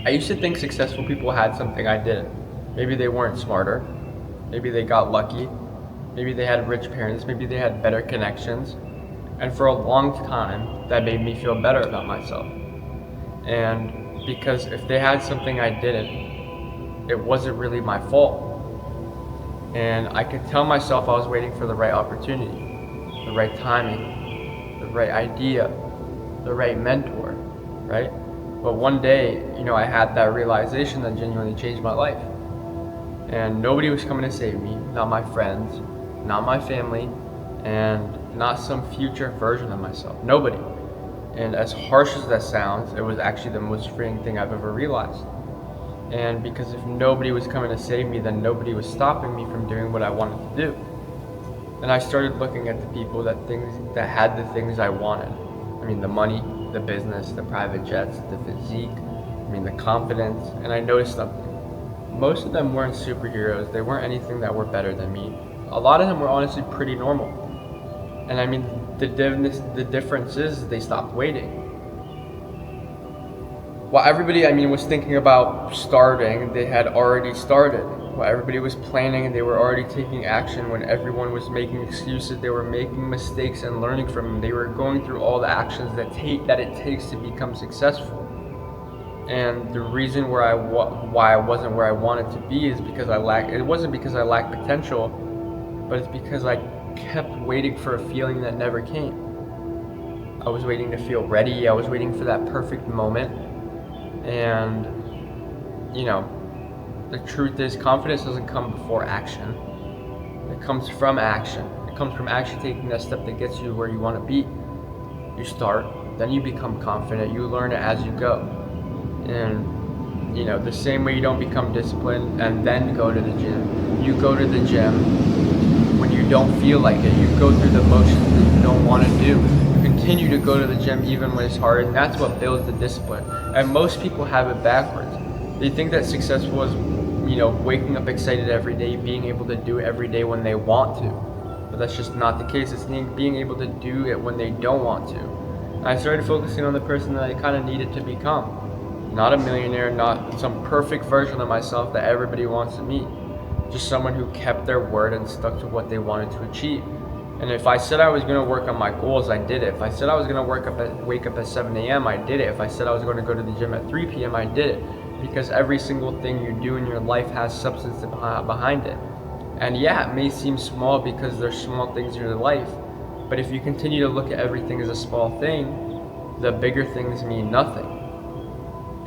I used to think successful people had something I didn't. Maybe they weren't smarter. Maybe they got lucky. Maybe they had rich parents. Maybe they had better connections. And for a long time, that made me feel better about myself. And because if they had something I didn't, it wasn't really my fault. And I could tell myself I was waiting for the right opportunity, the right timing, the right idea, the right mentor, right? But one day, I had that realization that genuinely changed my life. And nobody was coming to save me, not my friends, not my family, and not some future version of myself. Nobody. And as harsh as that sounds, it was actually the most freeing thing I've ever realized. And because if nobody was coming to save me, then nobody was stopping me from doing what I wanted to do. And I started looking at the people that had the things I wanted. I mean, the money, the business, the private jets, the physique, the confidence. And I noticed something. Most of them weren't superheroes. They weren't anything that were better than me. A lot of them were honestly pretty normal. And the difference is they stopped waiting. While everybody, was thinking about starting, they had already started. While everybody was planning, they were already taking action. When everyone was making excuses, they were making mistakes and learning from them. They were going through all the actions that it takes to become successful. And the reason why I wasn't where I wanted to be is because it wasn't because I lacked potential, but it's because I kept waiting for a feeling that never came. I was waiting to feel ready. I was waiting for that perfect moment. And, the truth is confidence doesn't come before action. It comes from action. It comes from actually taking that step that gets you where you want to be. You start, then you become confident. You learn it as you go. And, the same way you don't become disciplined and then go to the gym. You go to the gym when you don't feel like it. You go through the motions that you don't want to do. You continue to go to the gym even when it's hard, and that's what builds the discipline. And most people have it backwards. They think that successful is, waking up excited every day, being able to do it every day when they want to. But that's just not the case. It's being able to do it when they don't want to. And I started focusing on the person that I kind of needed to become. Not a millionaire, not some perfect version of myself that everybody wants to meet. Just someone who kept their word and stuck to what they wanted to achieve. And if I said I was going to work on my goals, I did it. If I said I was going to wake up at 7 a.m., I did it. If I said I was going to go to the gym at 3 p.m., I did it. Because every single thing you do in your life has substance behind it. And yeah, it may seem small because there's small things in your life, but if you continue to look at everything as a small thing, the bigger things mean nothing.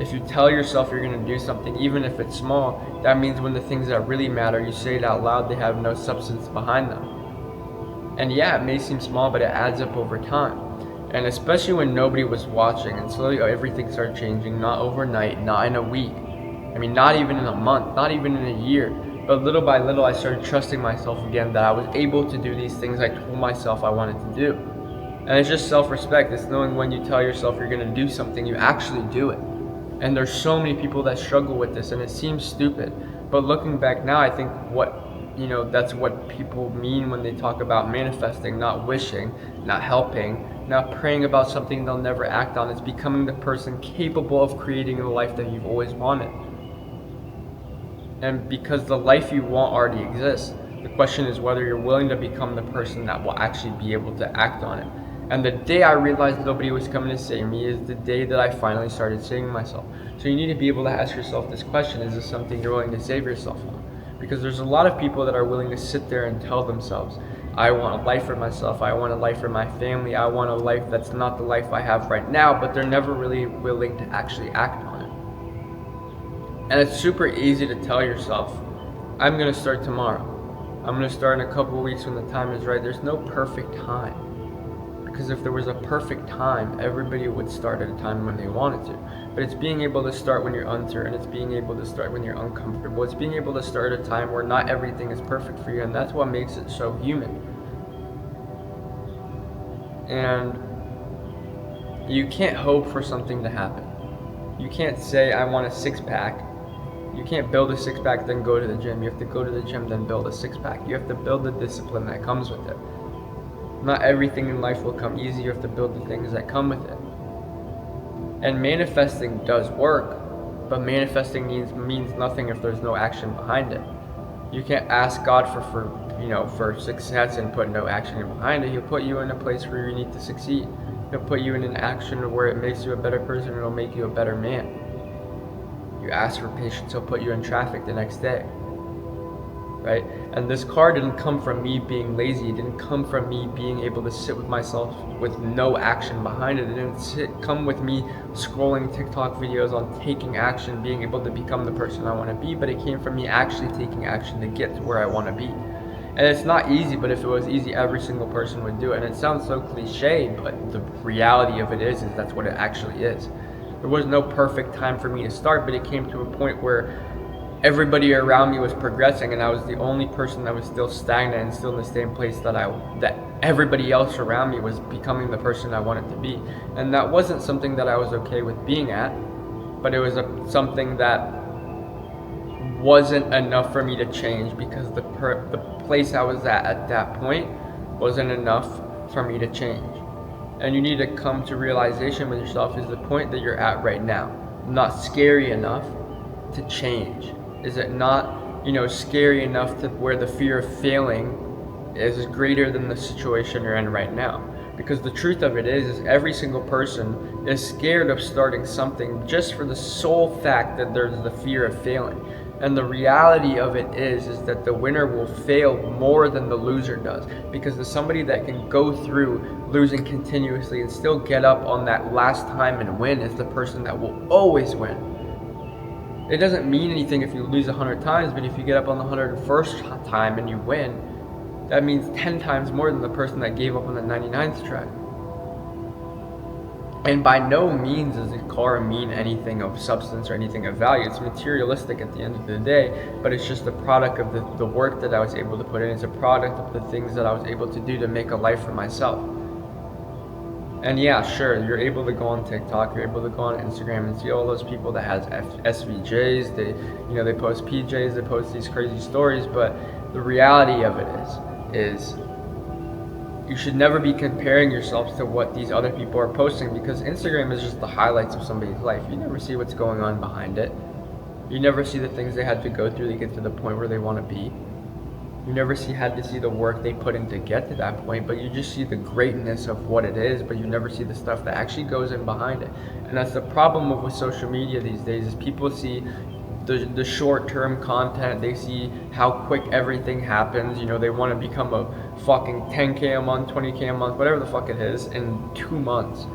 If you tell yourself you're going to do something, even if it's small, that means when the things that really matter, you say it out loud, they have no substance behind them. And yeah, it may seem small, but it adds up over time. And especially when nobody was watching, and slowly everything started changing, not overnight, not in a week. Not even in a month, not even in a year. But little by little, I started trusting myself again that I was able to do these things I told myself I wanted to do. And it's just self-respect. It's knowing when you tell yourself you're going to do something, you actually do it. And there's so many people that struggle with this, and it seems stupid. But looking back now, I think that's what people mean when they talk about manifesting, not wishing, not helping, not praying about something they'll never act on. It's becoming the person capable of creating the life that you've always wanted. And because the life you want already exists, the question is whether you're willing to become the person that will actually be able to act on it. And the day I realized nobody was coming to save me is the day that I finally started saving myself. So you need to be able to ask yourself this question: is this something you're willing to save yourself on? Because there's a lot of people that are willing to sit there and tell themselves, I want a life for myself, I want a life for my family, I want a life that's not the life I have right now, but they're never really willing to actually act on it. And it's super easy to tell yourself, I'm going to start tomorrow. I'm going to start in a couple of weeks when the time is right. There's no perfect time. Because if there was a perfect time, everybody would start at a time when they wanted to. But it's being able to start when you're uncertain. It's being able to start when you're uncomfortable. It's being able to start at a time where not everything is perfect for you. And that's what makes it so human. And you can't hope for something to happen. You can't say, I want a six-pack. You can't build a six-pack, then go to the gym. You have to go to the gym, then build a six-pack. You have to build the discipline that comes with it. Not everything in life will come easy. You have to build the things that come with it. And manifesting does work, But manifesting means nothing if there's no action behind it. You can't ask God for success and put no action behind it. He'll put you in a place where you need to succeed. He'll put you in an action where it makes you a better person and it'll make you a better man. You ask for patience, he'll put you in traffic the next day. Right? And this car didn't come from me being lazy. It didn't come from me being able to sit with myself with no action behind it. It didn't come with me scrolling TikTok videos on taking action, being able to become the person I want to be, but it came from me actually taking action to get to where I want to be. And it's not easy, but if it was easy, every single person would do it. And it sounds so cliche, but the reality of it is that's what it actually is. There was no perfect time for me to start, but it came to a point where everybody around me was progressing and I was the only person that was still stagnant and still in the same place that everybody else around me was becoming the person I wanted to be. And that wasn't something that I was okay with being at, but it was something that wasn't enough for me to change, because the place I was at that point wasn't enough for me to change. And you need to come to realization with yourself, is the point that you're at right now not scary enough to change? Is it not, scary enough to where the fear of failing is greater than the situation you're in right now? Because the truth of it is every single person is scared of starting something just for the sole fact that there's the fear of failing. And the reality of it is that the winner will fail more than the loser does, because there's somebody that can go through losing continuously and still get up on that last time and win is the person that will always win. It doesn't mean anything if you lose 100 times, but if you get up on the 101st time and you win, that means 10 times more than the person that gave up on the 99th try. And by no means does the car mean anything of substance or anything of value. It's materialistic at the end of the day, but it's just a product of the work that I was able to put in. It's a product of the things that I was able to do to make a life for myself. And yeah, sure, you're able to go on TikTok, you're able to go on Instagram and see all those people that has SVJs, they post PJs, they post these crazy stories, but the reality of it is you should never be comparing yourself to what these other people are posting, because Instagram is just the highlights of somebody's life. You never see what's going on behind it. You never see the things they had to go through to get to the point where they want to be. You never had to see the work they put in to get to that point, but you just see the greatness of what it is, but you never see the stuff that actually goes in behind it. And that's the problem with social media these days, is people see the short-term content. They see how quick everything happens. They want to become a fucking 10K a month, 20K a month, whatever the fuck it is, in 2 months.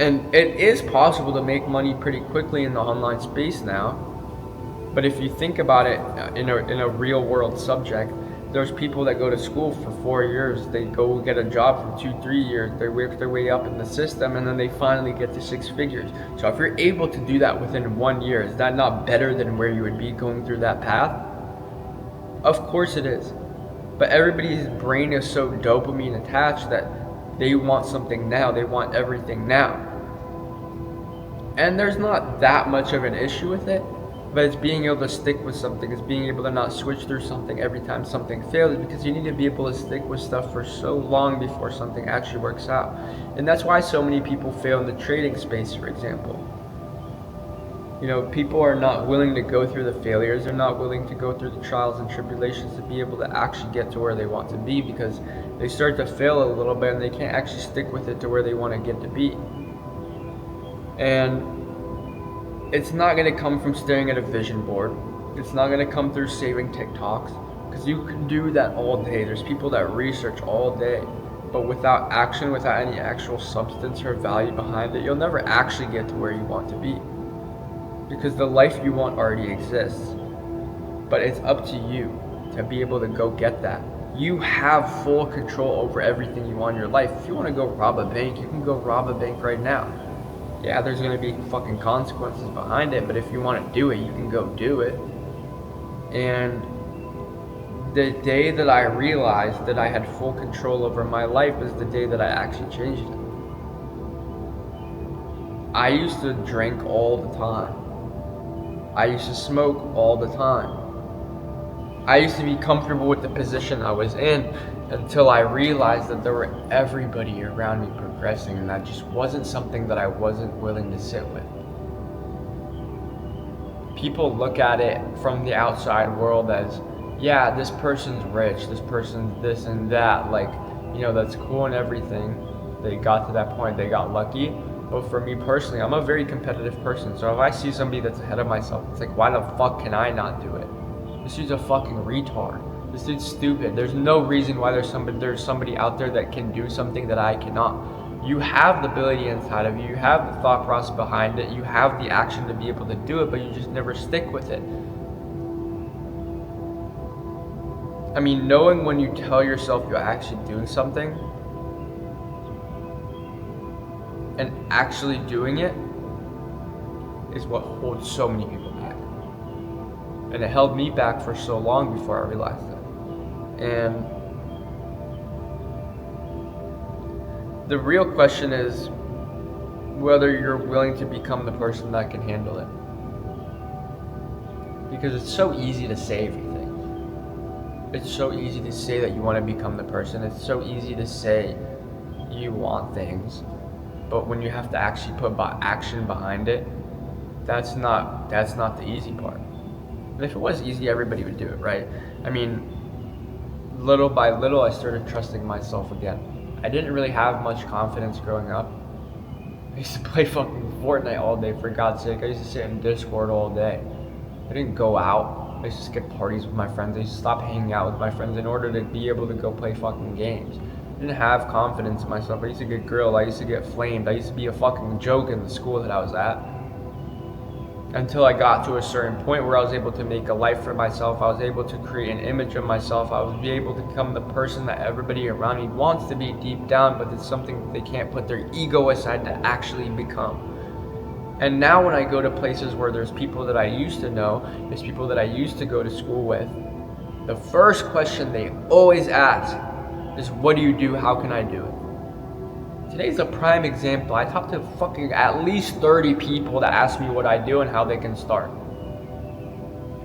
And it is possible to make money pretty quickly in the online space now. But if you think about it in a real world subject, there's people that go to school for 4 years, they go get a job for 2-3 years, they work their way up in the system, and then they finally get to 6 figures. So if you're able to do that within 1 year, is that not better than where you would be going through that path? Of course it is. But everybody's brain is so dopamine attached that they want something now, they want everything now. And there's not that much of an issue with it. But it's being able to stick with something. It's being able to not switch through something every time something fails, because you need to be able to stick with stuff for so long before something actually works out. And that's why so many people fail in the trading space, for example. People are not willing to go through the failures. They're not willing to go through the trials and tribulations to be able to actually get to where they want to be, because they start to fail a little bit and they can't actually stick with it to where they want to get to be. And it's not going to come from staring at a vision board. It's not going to come through saving TikToks, because you can do that all day. There's people that research all day, but without action, without any actual substance or value behind it, you'll never actually get to where you want to be, because the life you want already exists. But it's up to you to be able to go get that. You have full control over everything you want in your life. If you want to go rob a bank, you can go rob a bank right now. Yeah, there's going to be fucking consequences behind it, but if you want to do it, you can go do it. And the day that I realized that I had full control over my life is the day that I actually changed it. I used to drink all the time. I used to smoke all the time. I used to be comfortable with the position I was in until I realized that there were everybody around me progressing, and that just wasn't something that I wasn't willing to sit with. people look at it from the outside world as, yeah, this person's rich, this person's this and that, like, you know, that's cool and everything. They got to that point, they got lucky. But for me personally, I'm a very competitive person. So if I see somebody that's ahead of myself, it's like, why the fuck can I not do it? This dude's a fucking retard. This dude's stupid. There's no reason why there's somebody out there that can do something that I cannot. You have the ability inside of you. You have the thought process behind it. You have the action to be able to do it, but you just never stick with it. I mean, knowing when you tell yourself you're actually doing something and actually doing it is what holds so many people back. And it held me back for so long before I realized it. And the real question is whether you're willing to become the person that can handle it. Because it's so easy to say everything. It's so easy to say that you want to become the person. It's so easy to say you want things. But when you have to actually put action behind it, that's not the easy part. And if it was easy, everybody would do it, right? I mean, little by little, I started trusting myself again. I didn't really have much confidence growing up. I used to play fucking Fortnite all day, for God's sake. I used to sit in Discord all day. I didn't go out. I used to skip parties with my friends. I used to stop hanging out with my friends in order to be able to go play fucking games. I didn't have confidence in myself. I used to get grilled. I used to get flamed. I used to be a fucking joke in the school that I was at. Until I got to a certain point where I was able to make a life for myself. I was able to create an image of myself. I was able to become the person that everybody around me wants to be deep down, but it's something that they can't put their ego aside to actually become. And now when I go to places where there's people that I used to know, there's people that I used to go to school with, the first question they always ask is, what do you do? How can I do it? Today's a prime example. I talked to fucking at least 30 people that ask me what I do and how they can start.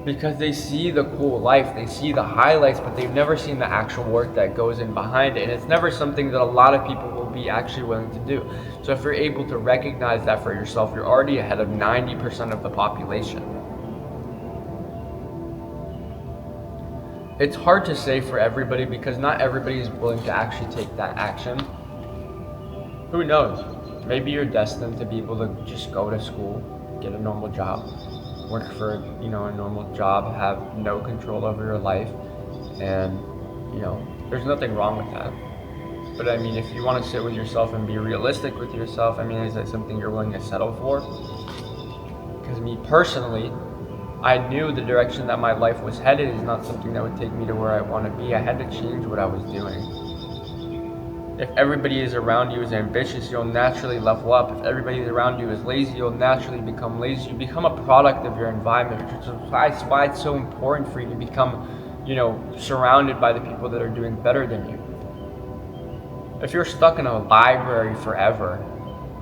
Because they see the cool life, they see the highlights, but they've never seen the actual work that goes in behind it. And it's never something that a lot of people will be actually willing to do. So if you're able to recognize that for yourself, you're already ahead of 90% of the population. It's hard to say for everybody because not everybody is willing to actually take that action. Who knows? Maybe you're destined to be able to just go to school, get a normal job, work for, a normal job, have no control over your life, and, there's nothing wrong with that. But I mean, if you want to sit with yourself and be realistic with yourself, I mean, is that something you're willing to settle for? Because me personally, I knew the direction that my life was headed is not something that would take me to where I want to be. I had to change what I was doing. If everybody is around you is ambitious, you'll naturally level up. If everybody around you is lazy, you'll naturally become lazy. You become a product of your environment, which is why it's so important for you to become, surrounded by the people that are doing better than you. If you're stuck in a library forever,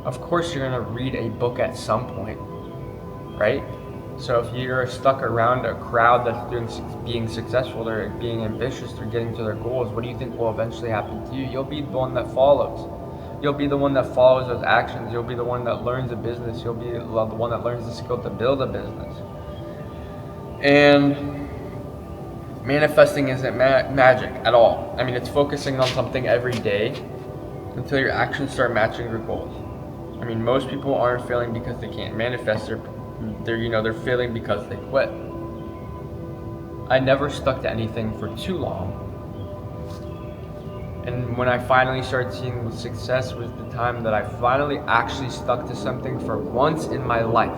of course you're going to read a book at some point, right? So if you're stuck around a crowd that's being successful, they're being ambitious, they're getting to their goals, what do you think will eventually happen to you? You'll be the one that follows. You'll be the one that follows those actions. You'll be the one that learns a business. You'll be the one that learns the skill to build a business. And manifesting isn't magic at all. I mean, it's focusing on something every day until your actions start matching your goals. I mean, most people aren't failing because they can't manifest. They're failing because they quit. I never stuck to anything for too long. And when I finally started seeing success was the time that I finally actually stuck to something for once in my life.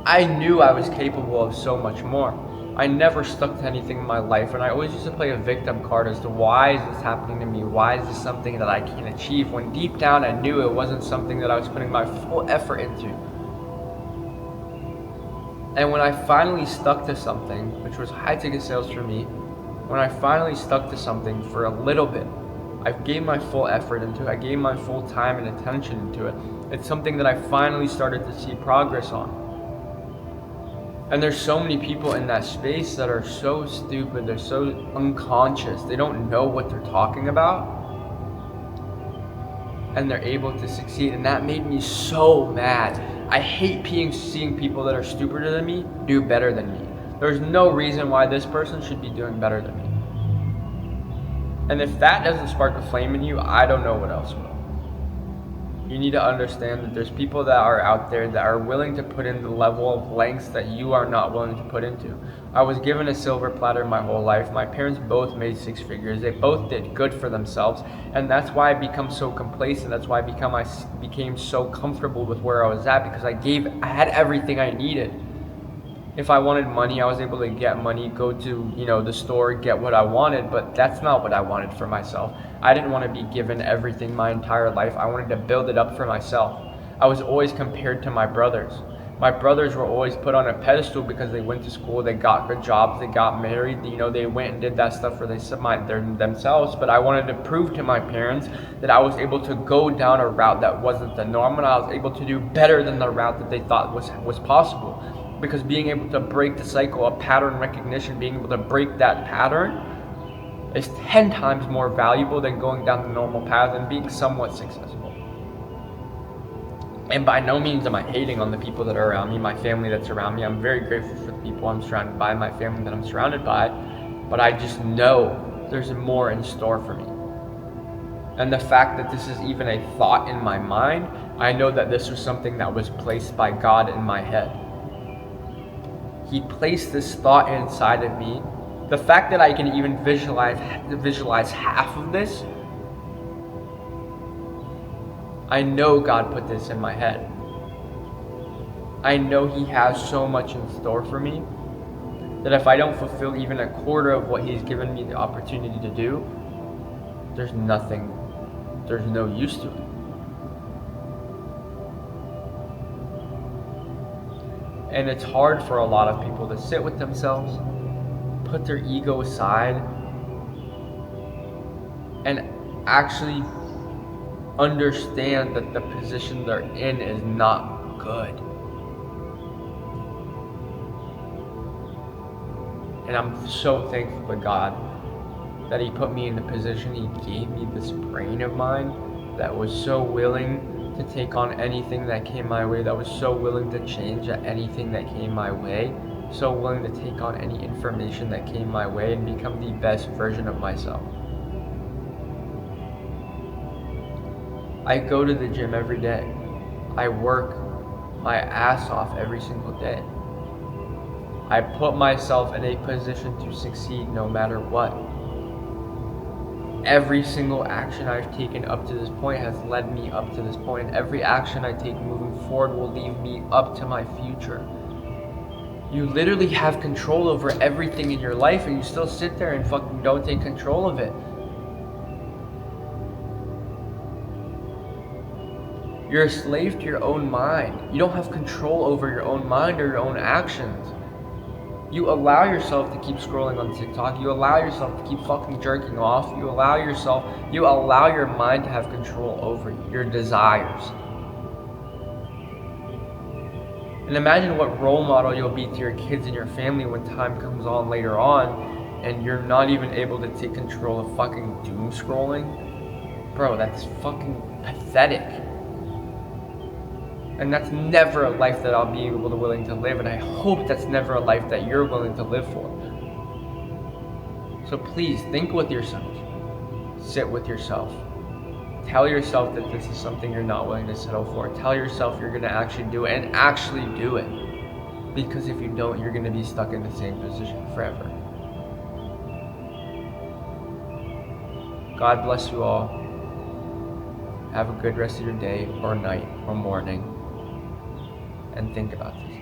I knew I was capable of so much more. I never stuck to anything in my life, and I always used to play a victim card as to why is this happening to me? Why is this something that I can't achieve? When deep down I knew it wasn't something that I was putting my full effort into. And when I finally stuck to something, which was high ticket sales for me, when I finally stuck to something for a little bit, I gave my full effort into it, I gave my full time and attention into it. It's something that I finally started to see progress on. And there's so many people in that space that are so stupid, they're so unconscious, they don't know what they're talking about, and they're able to succeed. And that made me so mad. I hate seeing people that are stupider than me do better than me. There's no reason why this person should be doing better than me. And if that doesn't spark a flame in you, I don't know what else will. You need to understand that there's people that are out there that are willing to put in the level of lengths that you are not willing to put into. I was given a silver platter my whole life. My parents both made 6 figures. They both did good for themselves. And that's why I become so complacent. That's why I became so comfortable with where I was at, because I had everything I needed. If I wanted money, I was able to get money, go to, the store, get what I wanted, but that's not what I wanted for myself. I didn't want to be given everything my entire life. I wanted to build it up for myself. I was always compared to my brothers. My brothers were always put on a pedestal because they went to school, they got good jobs, they got married, they went and did that stuff for themselves, but I wanted to prove to my parents that I was able to go down a route that wasn't the norm, and I was able to do better than the route that they thought was possible. Because being able to break the cycle of pattern recognition, being able to break that pattern is 10 times more valuable than going down the normal path and being somewhat successful. And by no means am I hating on the people that are around me, my family that's around me. I'm very grateful for the people I'm surrounded by, my family that I'm surrounded by, but I just know there's more in store for me. And the fact that this is even a thought in my mind, I know that this was something that was placed by God in my head. He placed this thought inside of me. The fact that I can even visualize half of this, I know God put this in my head. I know He has so much in store for me that if I don't fulfill even a quarter of what He's given me the opportunity to do, there's no use to it. And it's hard for a lot of people to sit with themselves, put their ego aside, and actually understand that the position they're in is not good. And I'm so thankful to God that He put me in the position. He gave me this brain of mine that was so willing to take on anything that came my way, that was so willing to change at anything that came my way, so willing to take on any information that came my way and become the best version of myself. I go to the gym every day. I work my ass off every single day. I put myself in a position to succeed no matter what. Every single action I've taken up to this point has led me up to this point, and every action I take moving forward will lead me up to my future. You literally have control over everything in your life, and you still sit there and fucking don't take control of it. You're a slave to your own mind. You don't have control over your own mind or your own actions. You allow yourself to keep scrolling on TikTok. You allow yourself to keep fucking jerking off. You allow your mind to have control over you, your desires. And imagine what role model you'll be to your kids and your family when time comes on later on and you're not even able to take control of fucking doom scrolling. Bro, that's fucking pathetic. And that's never a life that I'll be willing to live, and I hope that's never a life that you're willing to live for. So please, think with yourself. Sit with yourself. Tell yourself that this is something you're not willing to settle for. Tell yourself you're going to actually do it, and actually do it. Because if you don't, you're going to be stuck in the same position forever. God bless you all. Have a good rest of your day, or night, or morning. And think about this.